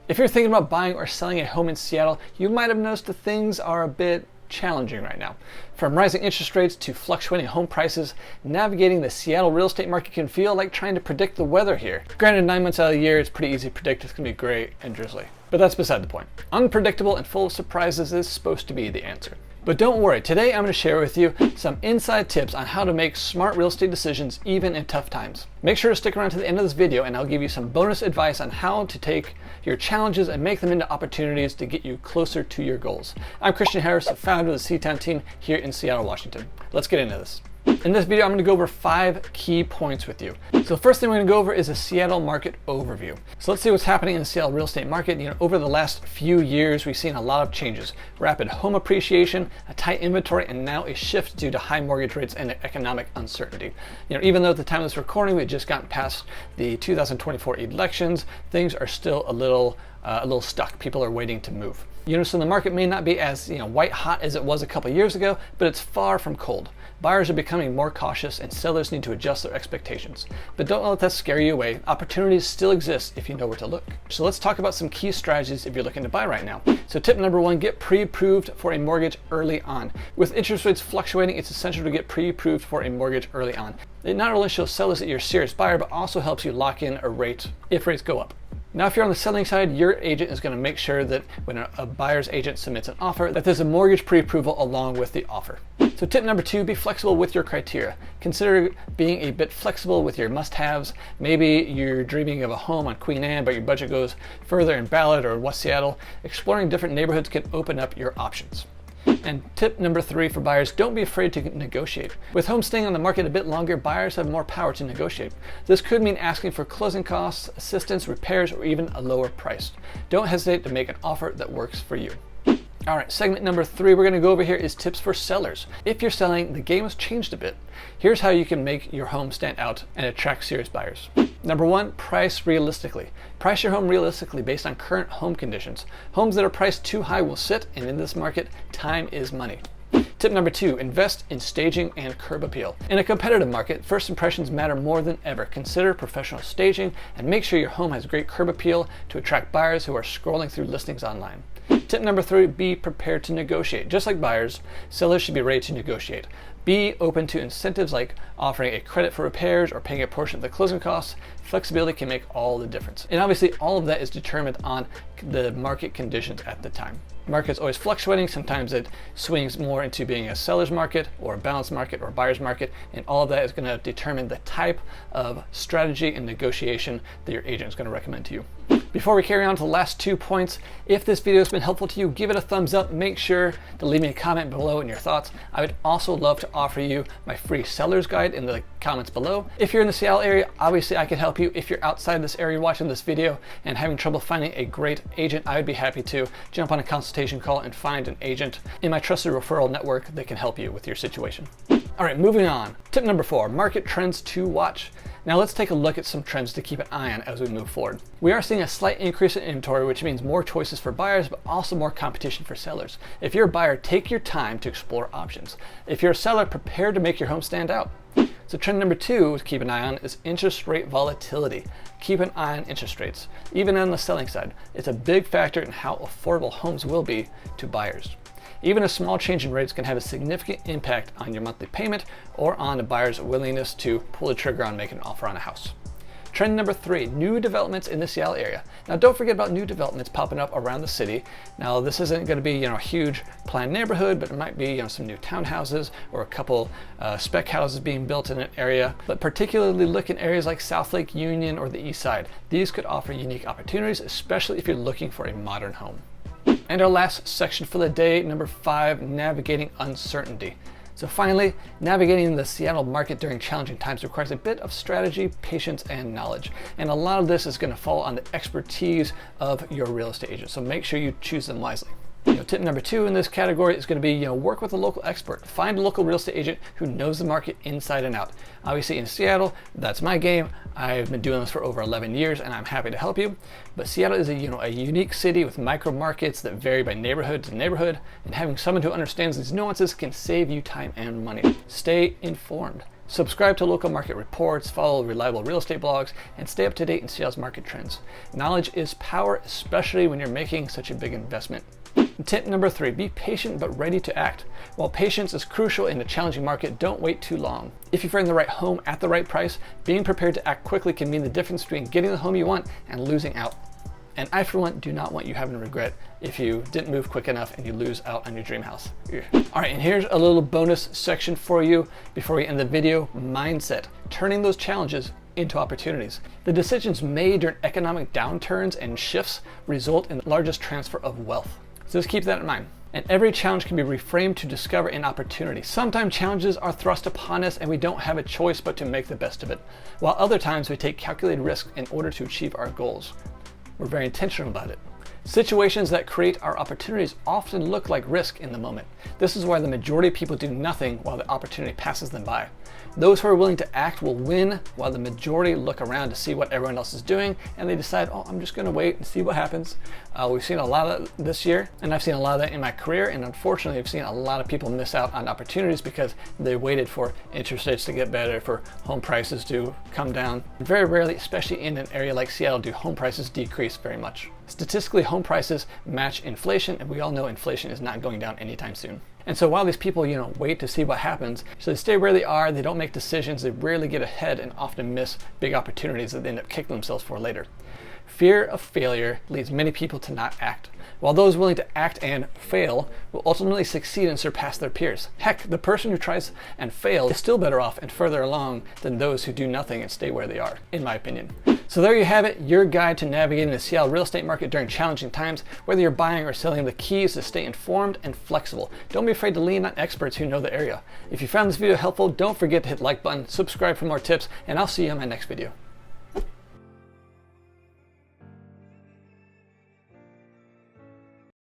If you're thinking about buying or selling a home in Seattle, you might have noticed that things are a bit challenging right now. From rising interest rates to fluctuating home prices, navigating the Seattle real estate market can feel like trying to predict the weather here. Granted, 9 months out of the year, it's pretty easy to predict it's going to be gray and drizzly. But that's beside the point. Unpredictable and full of surprises is supposed to be the answer. But don't worry, today I'm going to share with you some inside tips on how to make smart real estate decisions even in tough times. Make sure to stick around to the end of this video and I'll give you some bonus advice on how to take your challenges and make them into opportunities to get you closer to your goals. I'm Christian Harris, the founder of the C-Town team here in Seattle, Washington. Let's get into this. In this video, I'm going to go over 5 key points with you. So the first thing we're going to go over is a Seattle market overview. So let's see what's happening in the Seattle real estate market. Over the last few years, we've seen a lot of changes. Rapid home appreciation, a tight inventory, and now a shift due to high mortgage rates and economic uncertainty. Even though at the time of this recording, we had just gotten past the 2024 elections, things are still a little stuck. People are waiting to move. So the market may not be as white hot as it was a couple years ago, but it's far from cold. Buyers are becoming more cautious and sellers need to adjust their expectations. But don't let that scare you away. Opportunities still exist if you know where to look. So let's talk about some key strategies if you're looking to buy right now. So tip number 1, get pre-approved for a mortgage early on. With interest rates fluctuating, it's essential to get pre-approved for a mortgage early on. It not only shows sellers that you're a serious buyer, but also helps you lock in a rate if rates go up. Now, if you're on the selling side, your agent is going to make sure that when a buyer's agent submits an offer, that there's a mortgage pre-approval along with the offer. So tip number 2, be flexible with your criteria. Consider being a bit flexible with your must-haves. Maybe you're dreaming of a home on Queen Anne, but your budget goes further in Ballard or West Seattle. Exploring different neighborhoods can open up your options. And tip number 3 for buyers, don't be afraid to negotiate. With homes staying on the market a bit longer, buyers have more power to negotiate. This could mean asking for closing costs, assistance, repairs, or even a lower price. Don't hesitate to make an offer that works for you. All right, segment number 3 we're going to go over here is tips for sellers. If you're selling, the game has changed a bit. Here's how you can make your home stand out and attract serious buyers. Number 1, price realistically. Price your home realistically based on current home conditions. Homes that are priced too high will sit, and in this market, time is money. Tip number 2, invest in staging and curb appeal. In a competitive market, first impressions matter more than ever. Consider professional staging and make sure your home has great curb appeal to attract buyers who are scrolling through listings online. Tip number 3, be prepared to negotiate. Just like buyers, sellers should be ready to negotiate. Be open to incentives like offering a credit for repairs or paying a portion of the closing costs. Flexibility can make all the difference. And obviously all of that is determined on the market conditions at the time. The market is always fluctuating. Sometimes it swings more into being a seller's market or a balanced market or a buyer's market. And all of that is going to determine the type of strategy and negotiation that your agent is going to recommend to you. Before we carry on to the last 2 points, if this video has been helpful to you, give it a thumbs up. Make sure to leave me a comment below in your thoughts. I would also love to offer you my free seller's guide in the comments below. If you're in the Seattle area, obviously I can help you. If you're outside this area watching this video and having trouble finding a great agent, I would be happy to jump on a consultation call and find an agent in my trusted referral network that can help you with your situation. All right, moving on. Tip number 4, market trends to watch. Now let's take a look at some trends to keep an eye on as we move forward. We are seeing a slight increase in inventory, which means more choices for buyers, but also more competition for sellers. If you're a buyer, take your time to explore options. If you're a seller, prepare to make your home stand out. So trend number 2 to keep an eye on is interest rate volatility. Keep an eye on interest rates. Even on the selling side, it's a big factor in how affordable homes will be to buyers. Even a small change in rates can have a significant impact on your monthly payment or on a buyer's willingness to pull the trigger on making an offer on a house. Trend number 3, new developments in the Seattle area. Now don't forget about new developments popping up around the city. Now this isn't going to be a huge planned neighborhood, but it might be some new townhouses or a couple spec houses being built in an area. But particularly look in areas like South Lake Union or the East Side. These could offer unique opportunities, especially if you're looking for a modern home. And our last section for the day, number 5, navigating uncertainty. So finally, navigating the Seattle market during challenging times requires a bit of strategy, patience, and knowledge. And a lot of this is going to fall on the expertise of your real estate agent. So make sure you choose them wisely. Tip number 2 in this category is going to be, work with a local expert. Find a local real estate agent who knows the market inside and out. Obviously in Seattle, that's my game. I've been doing this for over 11 years and I'm happy to help you. But Seattle is a unique city with micro markets that vary by neighborhood to neighborhood, and having someone who understands these nuances can save you time and money. Stay informed. Subscribe to local market reports, follow reliable real estate blogs, and stay up to date in Seattle's market trends. Knowledge is power, especially when you're making such a big investment. Tip number 3, be patient but ready to act. While patience is crucial in a challenging market, don't wait too long. If you find the right home at the right price, being prepared to act quickly can mean the difference between getting the home you want and losing out. And I, for one, do not want you having regret if you didn't move quick enough and you lose out on your dream house. All right, and here's a little bonus section for you before we end the video: mindset, turning those challenges into opportunities. The decisions made during economic downturns and shifts result in the largest transfer of wealth. So just keep that in mind. And every challenge can be reframed to discover an opportunity. Sometimes challenges are thrust upon us and we don't have a choice but to make the best of it, while other times we take calculated risks in order to achieve our goals. We're very intentional about it. Situations that create our opportunities often look like risk in the moment. This is why the majority of people do nothing while the opportunity passes them by. Those who are willing to act will win, while the majority look around to see what everyone else is doing and they decide, oh, I'm just going to wait and see what happens. We've seen a lot of that this year, and I've seen a lot of that in my career, and unfortunately I've seen a lot of people miss out on opportunities because they waited for interest rates to get better, for home prices to come down. Very rarely, especially in an area like Seattle, do home prices decrease very much. Statistically, home prices match inflation, and we all know inflation is not going down anytime soon. And so while these people, wait to see what happens, so they stay where they are, they don't make decisions, they rarely get ahead and often miss big opportunities that they end up kicking themselves for later. Fear of failure leads many people to not act, while those willing to act and fail will ultimately succeed and surpass their peers. Heck, the person who tries and fails is still better off and further along than those who do nothing and stay where they are, in my opinion. So there you have it, your guide to navigating the Seattle real estate market during challenging times. Whether you're buying or selling, the key is to stay informed and flexible. Don't be afraid to lean on experts who know the area. If you found this video helpful, don't forget to hit the like button, subscribe for more tips, and I'll see you on my next video.